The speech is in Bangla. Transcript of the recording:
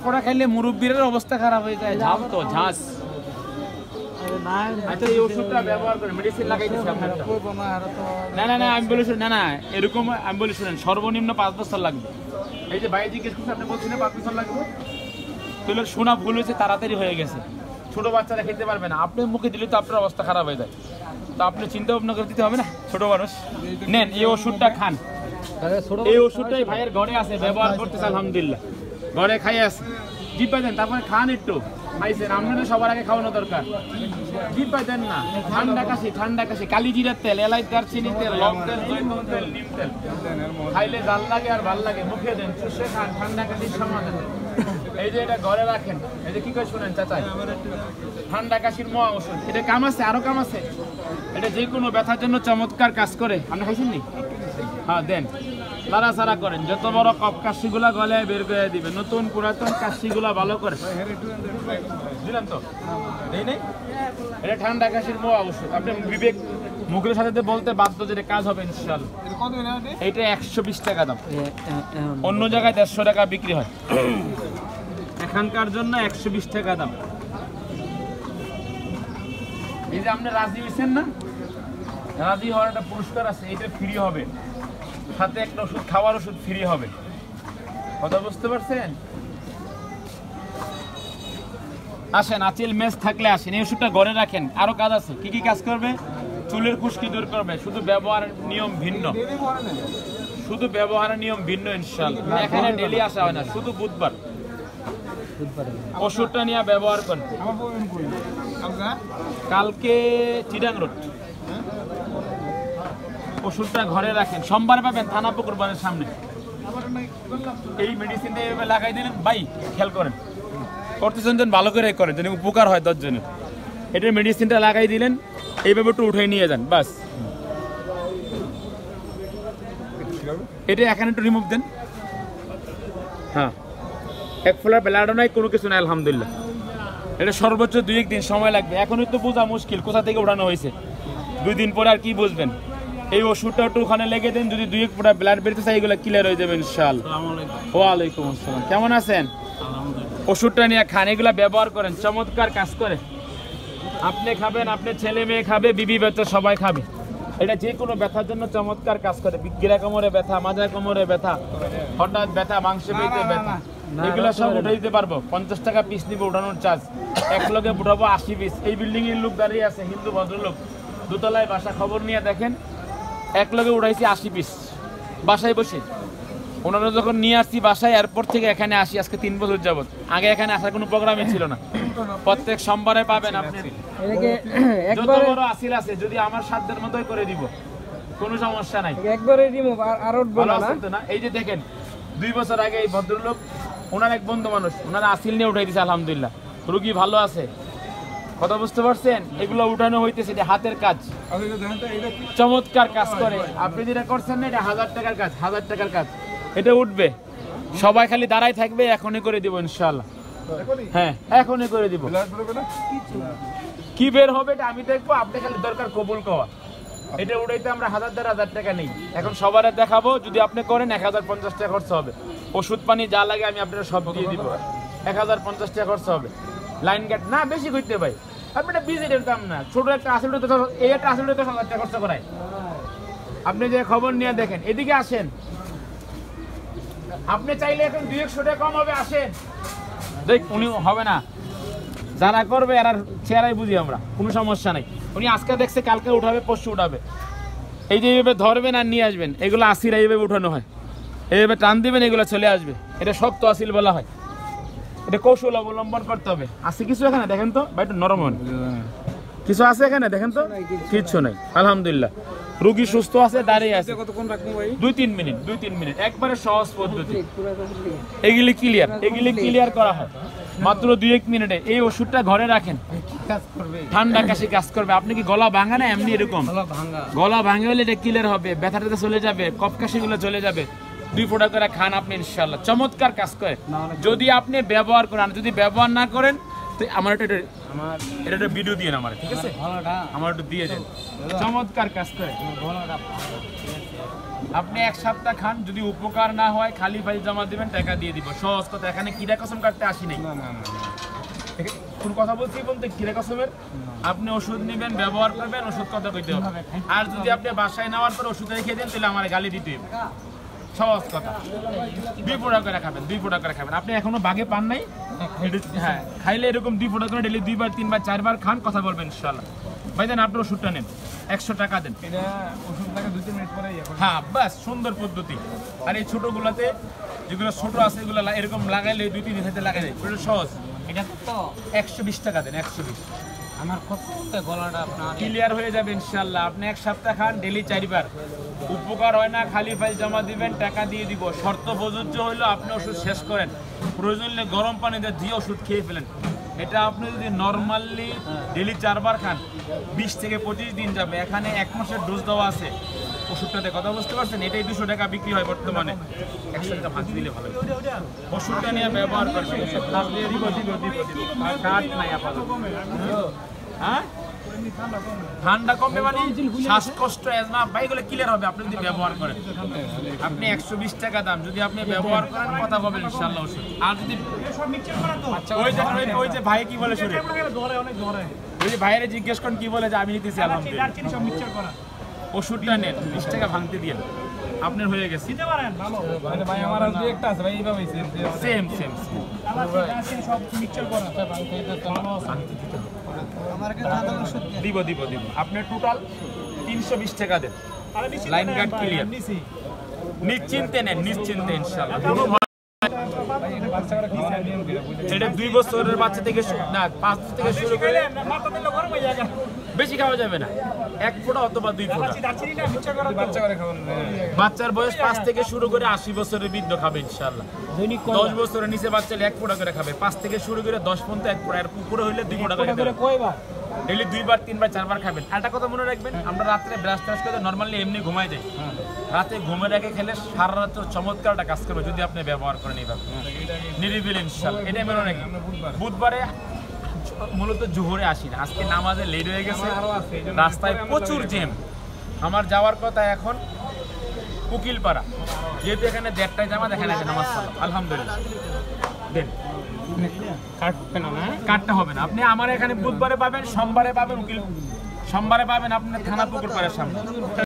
করা খাইলে মুরব্বীর অবস্থা খারাপ হয়ে যায়। ঝাল তো ঝাঁস। আচ্ছা এই ওষুধটা ব্যবহার করে মেডিসিন লাগাইতেছি আপনারটা। না না না আমি বলি শুনুন, না না এরকম আমি বলি শুনেন, সর্বনিম্ন 5 বছর লাগবে। এই যে ভাই জিজ্ঞেস করছে আপনি বলছেন 5 বছর লাগবে, তাহলে শোনা ভুল হয়েছে, তাড়াতাড়ি হয়ে গেছে। ছোট বাচ্চারা খেতে পারবে না, আপনি মুখে দিলে তো আপনার অবস্থা খারাপ হয়ে যায়। তো আপনি চিন্তা ভাবনা করে দিতে হবে না, ছোট মানুষ নেন এই ওষুধটা খান। এই ওষুধটাই ভাইয়ের ঘরে আছে, ব্যবহার করতেছে আলহামদুলিল্লাহ, ঘরে খাই আছে। জিব্বা দেন, তারপরে খান একটু। খাইছেন আপনাদের সবার আগে খাওয়ানো দরকার। জিব্বা দেন না। ঠান্ডা কাশি কালি জিরার তেল, এলাই দারচিনি তেল, লং তেল, জয়তুন তেল, নিম তেল খাইলে জাল লাগে আর ভাল লাগে। মুখে দেন, চুষে খান, ঠান্ডা কাশির সমাধান। এই যে এটা ঘরে রাখেন, এই যে কি করে শুনেন চাচা, ঠান্ডা কাশির মহা ওষুধ। এটা কাম আছে, আরো কাম আছে। এটা যে কোনো ব্যথার জন্য চমৎকার কাজ করে। আপনি খাইছেন নি? হ্যাঁ দেন, লাড়াচাড়া করেন, যত বড় কপ কাশিগুলা গলায় বের করে দিবেন, নতুন পুরাতন কাশিগুলা ভালো করে দিলাম তো এই নেই। এটা ঠান্ডা কাশির মহা ওষুধ। আপনি বিবেক মুখের সাথে বলতে বাধ্য যে কাজ হবে ইনশাআল্লাহ। এটা 120 টাকা দাম, অন্য জায়গায় 150 টাকা বিক্রি হয়, এখানকার জন্য 120 টাকা দাম। এই যে আপনি রাজি হয়েছেন না, রাজি হওয়ার একটা পুরস্কার আছে, এটা ফ্রি হবে, সাথে একটা ওষুধ, খাওয়ার ওষুধ ফ্রি হবে। কথা বুঝতে পারছেন? আসেন, আচিল মেস থাকলে আসেন, এই ওষুধটা ঘরে রাখেন। আরো কাজ আছে। কি কি কাজ করবে? চুলের খুশকি দূর করবে, শুধু ব্যবহারের নিয়ম ভিন্ন, শুধু ব্যবহারের নিয়ম ভিন্ন ইনশাআল্লাহ। এখানে ডেলি আসা হয় না, শুধু বুধবার ওষুধটা নিয়ে ব্যবহার করেন। কালকে চিটাং রোড, ওষুধটা ঘরে রাখেন, সোমবার পাবেন থানাপুকুর বাড়ির সামনে। এই মেডিসিনটা এইভাবে লাগাই দিলেন, ভাই খেয়াল করেন, করতেছেন যেন ভালো করে করেন, যেন উপকার হয় 10 জনের। এটার মেডিসিনটা লাগাই দিলেন, এইভাবে একটু উঠে নিয়ে যান, বাস। এটা এখানে একটু রিমুভ দেন। হ্যাঁ, এক ফোলার ব্লাডও নাই, কোনো কিছু নাই আলহামদুলিল্লাহ। এটা সর্বোচ্চ 2-1 দিন সময় লাগবে। এখনই তো বোঝা মুশকিল কোথা থেকে উঠানো হয়েছে, 2 দিন পরে আর কি বুঝবেন। এই ওষুধটা একটু ওখানে লেগে দেন, যদি 2-1 ফোঁটা ব্লাড বেরোতে চাই, এগুলো ক্লিয়ার হয়ে যাবে ইনশাআল্লাহ। ওয়ালাইকুম আসসালাম, কেমন আছেন? ওষুধটা নিয়ে খান, এগুলা ব্যবহার করেন, চমৎকার কাজ করে। আপনি খাবেন, আপনার ছেলে মেয়ে খাবে, বিবি বাচ্চা সবাই খাবে। এটা যে কোনো ব্যথার জন্য চমৎকার কাজ করে। গিরা কোমরে ব্যথা, মাজা কোমরে ব্যথা, হঠাৎ ব্যথা, মাংস পেতে ব্যথা, এগুলো সব উঠে দিতে পারবো। 50 টাকা পিস নিব উঠানোর চার্জ, এক লগে উঠাবো 80 পিস। এই বিল্ডিং এর লোক দাঁড়িয়ে আছে, হিন্দু ভদ্রলোক, দোতলায় বাসা, খবর নিয়ে দেখেন, এক লগে উঠাইছি 80 পিস বাসায় বসে। ওনারা যখন নিয়ে আসছি বাসায়, এয়ারপোর্ট থেকে এখানে আসি আজকে 3 বছর যাবত। আগে এখানে আসার কোনো প্রোগ্রামই ছিল না। প্রত্যেক সোমবারে পাবেন আপনি। যত বড় আসিল আছে, যদি আমার সাধ্যের মতোই করে দিব, কোনো সমস্যা নাই, একবারে রিমুভ আর উঠবো না। এই যে দেখেন, 2 বছর আগে এই ভদ্রলোক, ওনার এক বন্ধু মানুষ, ওনারা আসিল নিয়ে উঠাই দিয়েছে আলহামদুলিল্লাহ, রোগী ভালো আছে। কথা বুঝতে পারছেন? এগুলো উঠানো হইতেছে, এটা হাতের কাজ, চমৎকার কাজ করে। আপনি যেটা করছেন না, এটা 1000 টাকার কাজ, 1000 টাকার কাজ। এটা উঠবে, সবাই খালি দাঁড়াই থাকবে, এখনই করে দিব ইনশাআল্লাহ। হ্যাঁ, এখনই করে দিব। কি বের হবে এটা আমি দেখবো, আপনি খালি দরকার কবুল কওয়া। এটা উঠাইতে আমরা 1000 টাকা নেই। এখন সবার দেখাবো, যদি আপনি করেন 1050 টাকা খরচ হবে। ওষুধ পানি যা লাগে আমি আপনারা সব দিয়ে দিব, 1050 টাকা খরচ হবে। লাইন গেট না বেশি করতে ভাই, আপনি এটা ভিজিটের দাম না, ছোট একটা আসলে তো এই একটা আসলে তো 1000 টাকা খরচ করায়। আপনি যে খবর নিয়ে দেখেন, এদিকে আসেন, আপনি চাইলে এখন 200 টাকা কম হবে, আসেন। দেখ উনি হবে না, যারা করবে আর চেহারাই বুঝি আমরা, কোনো সমস্যা নাই। উনি আজকে দেখছে, কালকে উঠাবে, পরশু উঠাবে। এই যে এইভাবে ধরবেন আর নিয়ে আসবেন, এগুলো আসিরা এইভাবে উঠানো হয়, এইভাবে টান দিবেন, এগুলো চলে আসবে। এটা শক্ত আসিল বলা হয়। এটা কৌশল অবলম্বন করতে হবে। আছে কিছু এখানে দেখেন তো ভাই, একটু নরম হন, কিছু আছে এখানে দেখেন তো, কিচ্ছু নাই আলহামদুলিল্লাহ। রোগী সুস্থ আছে, দাঁড়িয়ে আছে। 2-3 মিনিট, একবারে সহজ পদ্ধতি। এগুলি ক্লিয়ার করা হয় মাত্র 2-1 মিনিটে। এই ওষুধটা ঘরে রাখেন, ঠান্ডা কাশি কাজ করবে। আপনি কি গলা ভাঙা না এমনি এরকম? গলা ভাঙা হলে এটা ক্লিয়ার হবে, ব্যথাটা চলে যাবে, কপ কাশিগুলো চলে যাবে। 2 ফোঁটা করে খান আপনি ইনশাআল্লাহ, চমৎকার কাজ করে। যদি আপনি ব্যবহার করেন, যদি ব্যবহার না করেন, তো আমার এটা ভিডিও দিয়ে না আমার, ঠিক আছে? আমার একটু দিয়ে দেন, চমৎকার কাজ করে। আপনি এক সপ্তাহ খান, যদি উপকার না হয় খালি ফাইল জমা দিবেন, টাকা দিয়ে দিব। সহজ কথা, এখানে কিরা কসম কাটতে আসি নাই। কোন কথা বলছি বলতে কিরা কসমের, আপনি ওষুধ নেবেন, ব্যবহার করবেন, ওষুধ কথা কইতে হবে। আর যদি আপনি বাসায় নেওয়ার পর ওষুধ রেখে দেন তাহলে আমার গালি দিতে হবে। সহজ কথা, 2 ফোঁটা করে খাবেন, 2 ফোঁটা করে খাবেন। আপনি এখনো বাগে পান নাই? হ্যাঁ, খাইলে এরকম 2 ফোঁটা করে ডেলি 2 বার 3 বার 4 বার খান, কথা বলবেন ইনশাআল্লাহ। ভাইজান আপনি ওষুধটা নেন, 100 টাকা দেন। এটা ওষুধ লাগে 2-3 মিনিট পরে। হ্যাঁ বাস, সুন্দর পদ্ধতি। আর এই ছোটগুলোতে যেগুলো ছোট আছে এগুলো এরকম লাগাইলে 2-3 দিন হাতে লাগাই যায়, এটা সহজ। এটা তো 120 টাকা দেন, 120। আমার কত গলাটা আপনার ক্লিয়ার হয়ে যাবে ইনশাআল্লাহ। আপনি এক সপ্তাহ খান, ডেলি 4 বার। উপকার হয় না, খালি ফাইল জমা দিবেন, টাকা দিয়ে দিব। শর্ত প্রযোজ্য হইলো আপনি ওষুধ শেষ করেন, প্রয়োজন হলে গরম পানিতে দিয়ে ওষুধ খেয়ে ফেলেন। এটা আপনি যদি নর্মালি ডেলি 4 বার খান, 20 থেকে 25 দিন যাবে। এখানে 1 মাসের ডোজ দেওয়া আছে ওষুধটাতে, কথা বুঝতে পারছেন? এটাই 200 টাকা বিক্রি হয় বর্তমানে। 100 টাকা ভাগ দিলে ভালো। ওষুধটা নিয়ে ব্যবহার করবেন। কাট নাই আপাতত। হ্যাঁ, ঠান্ডা কমবে মানে শ্বাসকষ্ট, অ্যাজমা, এগুলো ক্লিয়ার হবে আপনি যদি ব্যবহার করেন। আপনি 120 টাকা দাম, যদি আপনি ব্যবহার করেন কথা বলবেন ইনশাআল্লাহ ওষুধ। আর যদি ওই যে ভাই কি বলে শুনে, ওই যে ভাইয়ের জিজ্ঞেস করেন কি বলে, যে আমি নিতেছি আলহামদুলিল্লাহ। ওষুধটা নেন, 20 টাকা ভাঙতে দিয়ে আপনার হয়ে গেছে। ভাই আমার আর দুই একটা আছে ভাই, এইভাবে সেম সেম দিব দিব দিব। আপনার টোটাল 320 টাকা দেন, লাইন গার্ড ক্লিয়ার। নিশ্চিন্তে নেন, নিশ্চিন্তে ইনশাআল্লাহ। কোনো এটা 2 বছরের বাচ্চা থেকে না 5 থেকে শুরু করে, বেশি খাওয়া যাবে না, 1 ফোঁটা অথবা 2 ফোঁটা। বাচ্চার বয়স 5 থেকে শুরু করে 80 বছরের বৃদ্ধ খাবে ইনশাআল্লাহ। 10 বছরের নিচে বাচ্চা 1 ফোঁটা করে খাবে, 5 থেকে শুরু করে 10 পর্যন্ত 1 ফোঁটা, এর উপরে হইলে 2 ফোঁটা করে খাবে। ডেলি 2 বার 3 বার 4 বার খাবেন। একটা কথা মনে রাখবেন, আমরা রাত্রে ব্রাশ ট্রাশ করে নর্মালি এমনি ঘুমাই যাই, রাতে ঘুমের আগে খেলে সারা রাত চমৎকার একটা কাজ করবে যদি আপনি ব্যবহার করেন এইভাবে নিরিবিলি ইনশাআল্লাহ। এটা মনে রাখবেন। বুধবারে মূলত জোহরে আসি না, আজকে নামাজে লেট হয়ে গেছে, রাস্তায় প্রচুর জ্যাম। আমার যাওয়ার কথা এখন উকিলপাড়া, যেহেতু এখানে 1:30টায় জামাত, এখানে নামাজ পড়লাম আলহামদুলিল্লাহ। দেন, কাটতে হবে না। আপনি আমার এখানে বুধবারে পাবেন, সোমবারে পাবেন, উকিল সোমবারে পাবেন আপনার থানা পুকুর পাড়ের সামনে।